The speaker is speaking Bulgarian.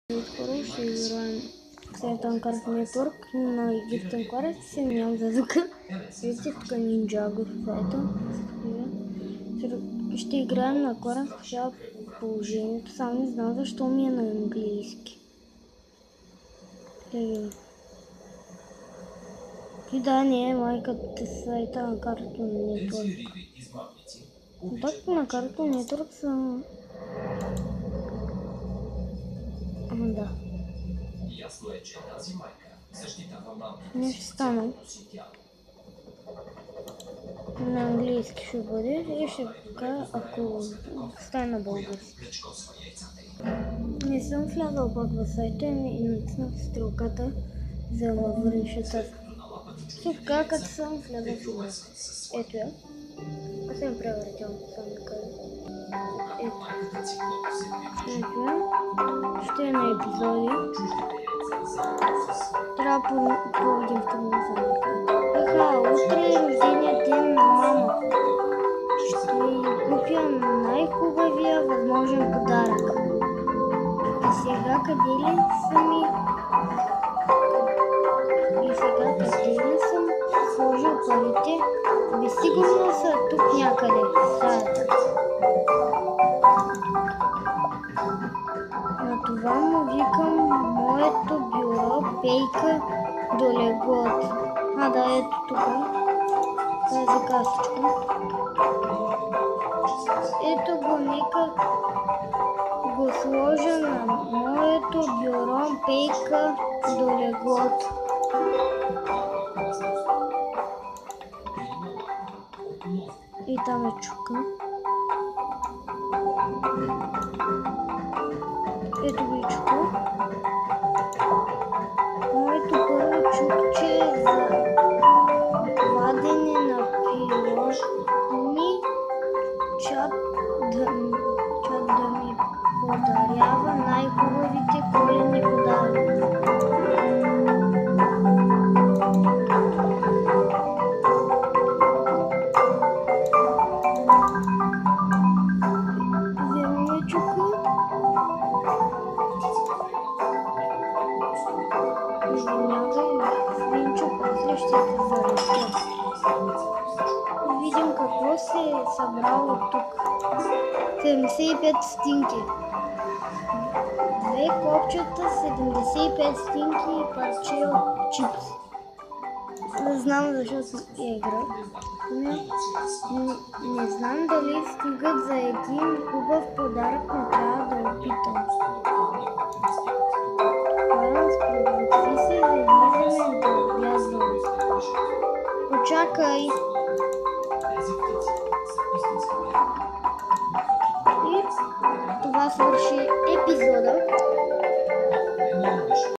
Скоро ще играем Satan Card Network на Egyptian Quest. Се нямам за звука. Видите тук Ninjago в сайта. Ще играем на Quest. Сега положението. Само не знам защо ми е на английски. И да, не е майката сайта на Cartoon Network. Так на Cartoon Network са... Да. Ясно е, че тази майка защитава малките Не си ще стана. тяло. На английски ще бъде и ще кажа, ако стане на български. Не съм влязал пак в сайта и натиснах стрелката, за да ме вършата. Ще кажа, като съм влязал в играта. Ето я. Аз съм превъртял, само да кажа. Ето я. Ще е на епизоди. Трябва да проведим в това само да кажа. Утре е рождения ден на мама. Ще й купя най-хубавия възможен подарък. И сега къде ли съм сложил парите? Сигурно са тук някъде в стаята. На това му викам моето бюро пейка до леглото. Да, ето тук. Това е за касичка. Ето го, нека го сложа на моето бюро пейка до леглото. И там е чука. Ето го и чука. Моето първо чукче е за вадене на пилони, чат да ми подарява най-хубавите коледни подаръци. Вземи чука. После ще те заразя. Видим какво се е събрало тук. 75 стинки. Две копчета, 75 стинки и парче от чипс. Не знам защото игра. Не знам дали стигат за един хубав подарък, но трябва да опитам. Подготви се да излизаме и да обязваме. Почакай! И това свърши епизода.